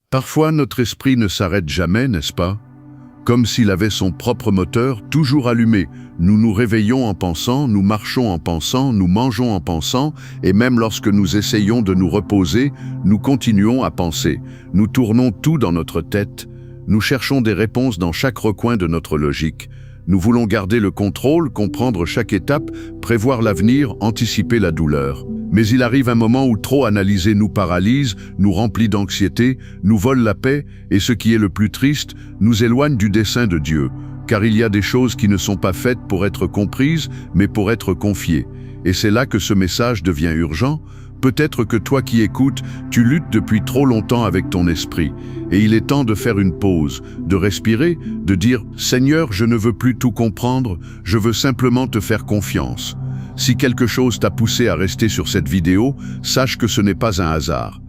Parfois, notre esprit ne s'arrête jamais, n'est-ce pas? Comme s'il avait son propre moteur toujours allumé. Nous nous réveillons en pensant, nous marchons en pensant, nous mangeons en pensant, et même lorsque nous essayons de nous reposer, nous continuons à penser. Nous tournons tout dans notre tête. Nous cherchons des réponses dans chaque recoin de notre logique. Nous voulons garder le contrôle, comprendre chaque étape, prévoir l'avenir, anticiper la douleur. Mais il arrive un moment où trop analyser nous paralyse, nous remplit d'anxiété, nous vole la paix, et ce qui est le plus triste, nous éloigne du dessein de Dieu. Car il y a des choses qui ne sont pas faites pour être comprises, mais pour être confiées. Et c'est là que ce message devient urgent. Peut-être que toi qui écoutes, tu luttes depuis trop longtemps avec ton esprit. Et il est temps de faire une pause, de respirer, de dire « Seigneur, je ne veux plus tout comprendre, je veux simplement te faire confiance ». Si quelque chose t'a poussé à rester sur cette vidéo, sache que ce n'est pas un hasard.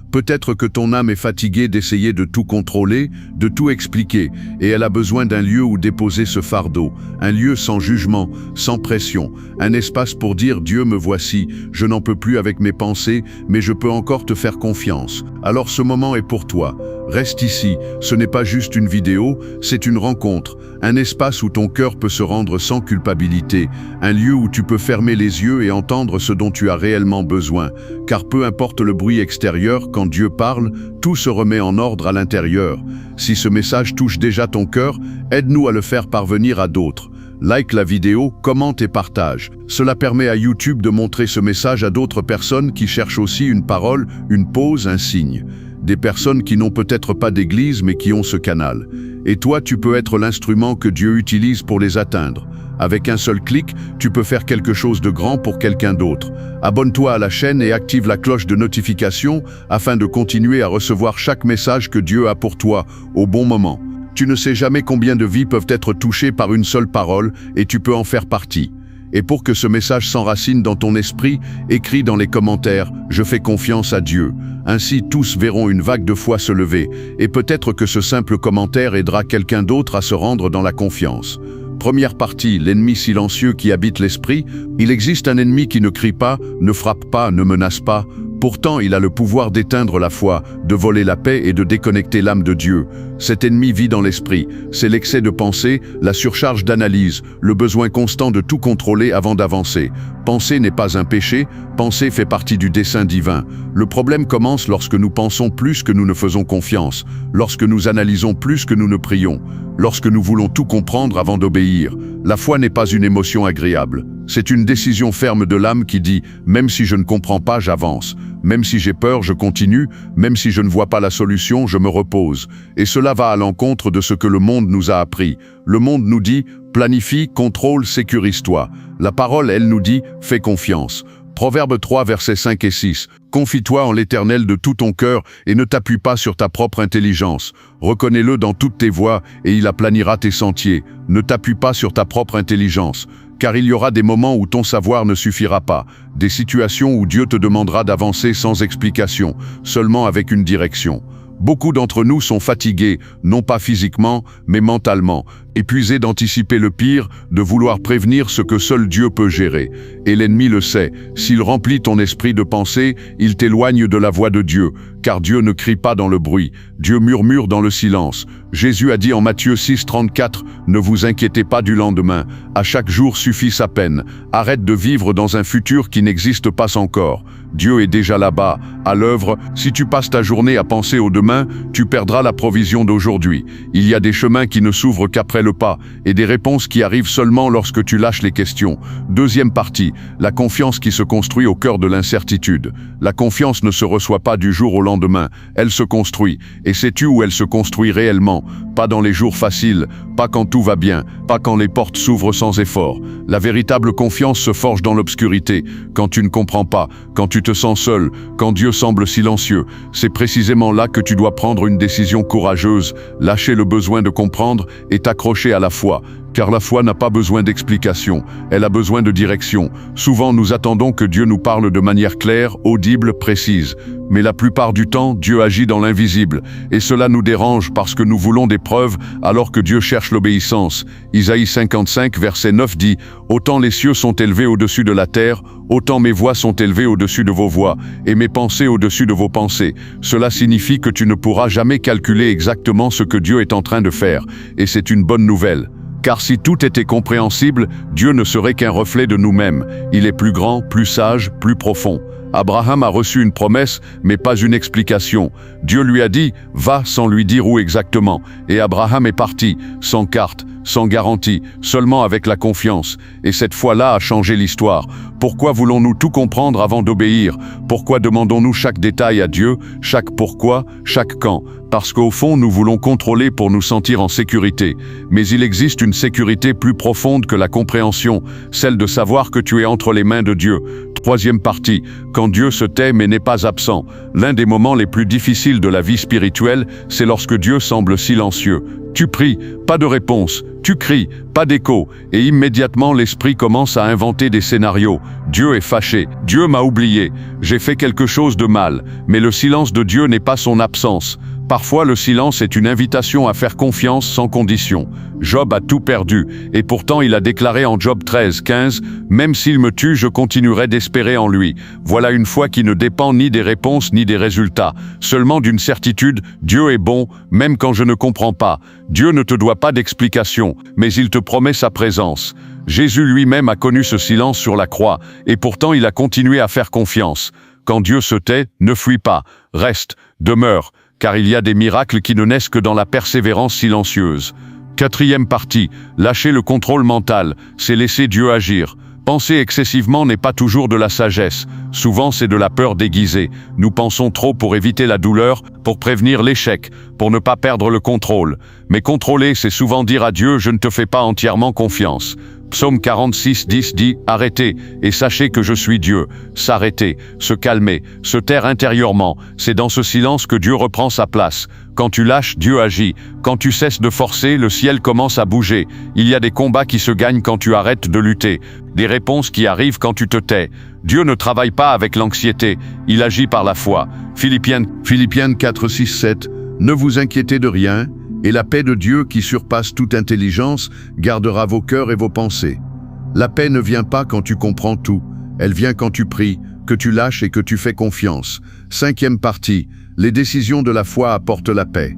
Peut-être que ton âme est fatiguée d'essayer de tout contrôler, de tout expliquer, et elle a besoin d'un lieu où déposer ce fardeau, un lieu sans jugement, sans pression, un espace pour dire « Dieu, me voici, je n'en peux plus avec mes pensées, mais je peux encore te faire confiance ». Alors ce moment est pour toi. Reste ici, ce n'est pas juste une vidéo, c'est une rencontre, un espace où ton cœur peut se rendre sans culpabilité, un lieu où tu peux fermer les yeux et entendre ce dont tu as réellement besoin, car peu importe le bruit extérieur, quand Dieu parle, tout se remet en ordre à l'intérieur. Si ce message touche déjà ton cœur, aide-nous à le faire parvenir à d'autres. Like la vidéo, commente et partage. Cela permet à YouTube de montrer ce message à d'autres personnes qui cherchent aussi une parole, une pause, un signe. Des personnes qui n'ont peut-être pas d'église mais qui ont ce canal. Et toi, tu peux être l'instrument que Dieu utilise pour les atteindre. Avec un seul clic, tu peux faire quelque chose de grand pour quelqu'un d'autre. Abonne-toi à la chaîne et active la cloche de notification afin de continuer à recevoir chaque message que Dieu a pour toi au bon moment. Tu ne sais jamais combien de vies peuvent être touchées par une seule parole et tu peux en faire partie. Et pour que ce message s'enracine dans ton esprit, écris dans les commentaires « Je fais confiance à Dieu ». Ainsi, tous verront une vague de foi se lever, et peut-être que ce simple commentaire aidera quelqu'un d'autre à se rendre dans la confiance. Première partie, l'ennemi silencieux qui habite l'esprit. Il existe un ennemi qui ne crie pas, ne frappe pas, ne menace pas. Pourtant, il a le pouvoir d'éteindre la foi, de voler la paix et de déconnecter l'âme de Dieu. Cet ennemi vit dans l'esprit. C'est l'excès de pensée, la surcharge d'analyse, le besoin constant de tout contrôler avant d'avancer. Penser n'est pas un péché, penser fait partie du dessein divin. Le problème commence lorsque nous pensons plus que nous ne faisons confiance, lorsque nous analysons plus que nous ne prions, lorsque nous voulons tout comprendre avant d'obéir. La foi n'est pas une émotion agréable. C'est une décision ferme de l'âme qui dit « Même si je ne comprends pas, j'avance. Même si j'ai peur, je continue. Même si je ne vois pas la solution, je me repose. » Et cela va à l'encontre de ce que le monde nous a appris. Le monde nous dit « Planifie, contrôle, sécurise-toi. » La parole, elle, nous dit « Fais confiance. » Proverbe 3, versets 5 et 6. Confie-toi en l'Éternel de tout ton cœur et ne t'appuie pas sur ta propre intelligence. Reconnais-le dans toutes tes voies et il aplanira tes sentiers. Ne t'appuie pas sur ta propre intelligence, car il y aura des moments où ton savoir ne suffira pas, des situations où Dieu te demandera d'avancer sans explication, seulement avec une direction. Beaucoup d'entre nous sont fatigués, non pas physiquement, mais mentalement, épuisés d'anticiper le pire, de vouloir prévenir ce que seul Dieu peut gérer. Et l'ennemi le sait, s'il remplit ton esprit de pensée, il t'éloigne de la voix de Dieu, car Dieu ne crie pas dans le bruit, Dieu murmure dans le silence. Jésus a dit en Matthieu 6, 34, « Ne vous inquiétez pas du lendemain, à chaque jour suffit sa peine. Arrête de vivre dans un futur qui n'existe pas encore. Dieu est déjà là-bas, à l'œuvre. Si tu passes ta journée à penser au demain, tu perdras la provision d'aujourd'hui. Il y a des chemins qui ne s'ouvrent qu'après le pas, et des réponses qui arrivent seulement lorsque tu lâches les questions. Deuxième partie, la confiance qui se construit au cœur de l'incertitude. La confiance ne se reçoit pas du jour au lendemain, elle se construit. Et sais-tu où elle se construit réellement? Pas dans les jours faciles, pas quand tout va bien, pas quand les portes s'ouvrent sans effort. La véritable confiance se forge dans l'obscurité, quand tu ne comprends pas, quand tu te sens seul, quand Dieu semble silencieux. C'est précisément là que tu dois prendre une décision courageuse, lâcher le besoin de comprendre et t'accrocher à la foi. Car la foi n'a pas besoin d'explication, elle a besoin de direction. Souvent nous attendons que Dieu nous parle de manière claire, audible, précise. Mais la plupart du temps, Dieu agit dans l'invisible. Et cela nous dérange parce que nous voulons des preuves alors que Dieu cherche l'obéissance. Isaïe 55, verset 9 dit « Autant les cieux sont élevés au-dessus de la terre, autant mes voix sont élevées au-dessus de vos voix, et mes pensées au-dessus de vos pensées. » Cela signifie que tu ne pourras jamais calculer exactement ce que Dieu est en train de faire. Et c'est une bonne nouvelle. Car si tout était compréhensible, Dieu ne serait qu'un reflet de nous-mêmes. Il est plus grand, plus sage, plus profond. Abraham a reçu une promesse, mais pas une explication. Dieu lui a dit « Va » sans lui dire où exactement. Et Abraham est parti, sans carte, sans garantie, seulement avec la confiance. Et cette foi-là a changé l'histoire. Pourquoi voulons-nous tout comprendre avant d'obéir? Pourquoi demandons-nous chaque détail à Dieu, chaque pourquoi, chaque quand? Parce qu'au fond, nous voulons contrôler pour nous sentir en sécurité. Mais il existe une sécurité plus profonde que la compréhension, celle de savoir que tu es entre les mains de Dieu. Troisième partie, quand Dieu se tait mais n'est pas absent. L'un des moments les plus difficiles de la vie spirituelle, c'est lorsque Dieu semble silencieux. Tu pries, pas de réponse. Tu cries, pas d'écho. Et immédiatement l'esprit commence à inventer des scénarios. Dieu est fâché. Dieu m'a oublié. J'ai fait quelque chose de mal. Mais le silence de Dieu n'est pas son absence. Parfois, le silence est une invitation à faire confiance sans condition. Job a tout perdu, et pourtant il a déclaré en Job 13, 15, « Même s'il me tue, je continuerai d'espérer en lui. » Voilà une foi qui ne dépend ni des réponses ni des résultats, seulement d'une certitude, Dieu est bon, même quand je ne comprends pas. Dieu ne te doit pas d'explication, mais il te promet sa présence. Jésus lui-même a connu ce silence sur la croix, et pourtant il a continué à faire confiance. Quand Dieu se tait, ne fuis pas, reste, demeure, car il y a des miracles qui ne naissent que dans la persévérance silencieuse. Quatrième partie, lâcher le contrôle mental, c'est laisser Dieu agir. Penser excessivement n'est pas toujours de la sagesse, souvent c'est de la peur déguisée. Nous pensons trop pour éviter la douleur, pour prévenir l'échec, pour ne pas perdre le contrôle. Mais contrôler, c'est souvent dire à Dieu « je ne te fais pas entièrement confiance ». Psaume 46, 10 dit « Arrêtez, et sachez que je suis Dieu ». S'arrêter, se calmer, se taire intérieurement, c'est dans ce silence que Dieu reprend sa place. Quand tu lâches, Dieu agit. Quand tu cesses de forcer, le ciel commence à bouger. Il y a des combats qui se gagnent quand tu arrêtes de lutter. Des réponses qui arrivent quand tu te tais. Dieu ne travaille pas avec l'anxiété, il agit par la foi. Philippiens 4, 6, 7. Ne vous inquiétez de rien, et la paix de Dieu qui surpasse toute intelligence gardera vos cœurs et vos pensées. La paix ne vient pas quand tu comprends tout, elle vient quand tu pries, que tu lâches et que tu fais confiance. Cinquième partie, les décisions de la foi apportent la paix.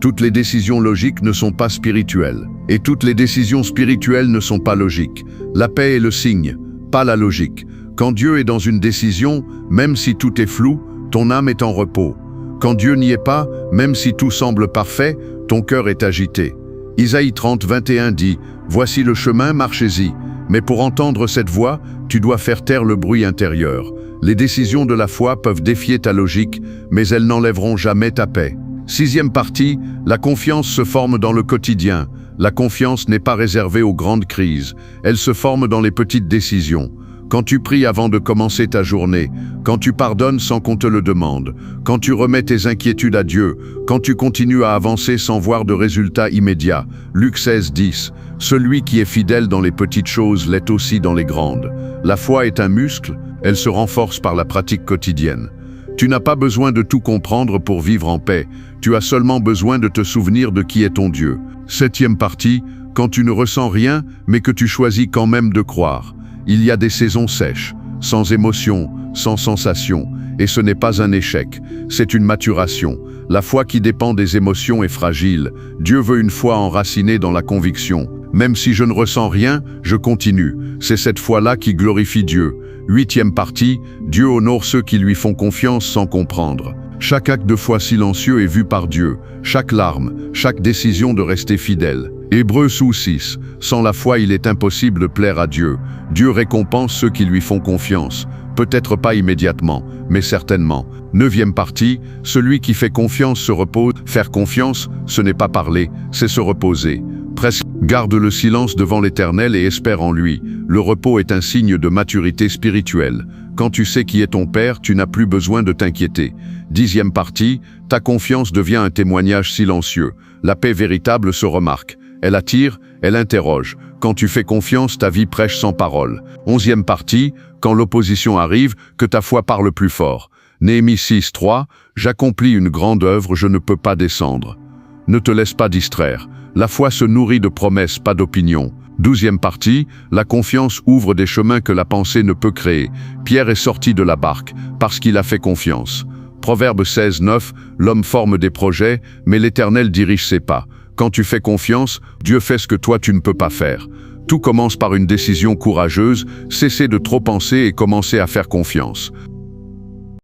Toutes les décisions logiques ne sont pas spirituelles, et toutes les décisions spirituelles ne sont pas logiques. La paix est le signe, pas la logique. Quand Dieu est dans une décision, même si tout est flou, ton âme est en repos. Quand Dieu n'y est pas, même si tout semble parfait, ton cœur est agité. Isaïe 30, 21 dit « Voici le chemin, marchez-y. Mais pour entendre cette voix, tu dois faire taire le bruit intérieur. Les décisions de la foi peuvent défier ta logique, mais elles n'enlèveront jamais ta paix. » Sixième partie, la confiance se forme dans le quotidien. La confiance n'est pas réservée aux grandes crises. Elle se forme dans les petites décisions. Quand tu pries avant de commencer ta journée, quand tu pardonnes sans qu'on te le demande, quand tu remets tes inquiétudes à Dieu, quand tu continues à avancer sans voir de résultats immédiats. Luc 16, 10. Celui qui est fidèle dans les petites choses l'est aussi dans les grandes. La foi est un muscle, elle se renforce par la pratique quotidienne. Tu n'as pas besoin de tout comprendre pour vivre en paix, tu as seulement besoin de te souvenir de qui est ton Dieu. Septième partie, quand tu ne ressens rien, mais que tu choisis quand même de croire. Il y a des saisons sèches, sans émotion, sans sensation, et ce n'est pas un échec, c'est une maturation. La foi qui dépend des émotions est fragile. Dieu veut une foi enracinée dans la conviction. Même si je ne ressens rien, je continue. C'est cette foi-là qui glorifie Dieu. Huitième partie, Dieu honore ceux qui lui font confiance sans comprendre. Chaque acte de foi silencieux est vu par Dieu. Chaque larme, chaque décision de rester fidèle. Hébreux 6. Sans la foi, il est impossible de plaire à Dieu. Dieu récompense ceux qui lui font confiance. Peut-être pas immédiatement, mais certainement. Neuvième partie, celui qui fait confiance se repose. Faire confiance, ce n'est pas parler, c'est se reposer. Presque garde le silence devant l'Éternel et espère en lui. Le repos est un signe de maturité spirituelle. Quand tu sais qui est ton Père, tu n'as plus besoin de t'inquiéter. Dixième partie, ta confiance devient un témoignage silencieux. La paix véritable se remarque. elle attire, elle interroge. Quand tu fais confiance, ta vie prêche sans parole. 11e partie, quand l'opposition arrive, que ta foi parle plus fort. Néhémie 6, 3, j'accomplis une grande œuvre, je ne peux pas descendre. Ne te laisse pas distraire. La foi se nourrit de promesses, pas d'opinions. 12e partie, la confiance ouvre des chemins que la pensée ne peut créer. Pierre est sorti de la barque, parce qu'il a fait confiance. Proverbe 16, 9, l'homme forme des projets, mais l'Éternel dirige ses pas. Quand tu fais confiance, Dieu fait ce que toi tu ne peux pas faire. Tout commence par une décision courageuse, cesser de trop penser et commencer à faire confiance.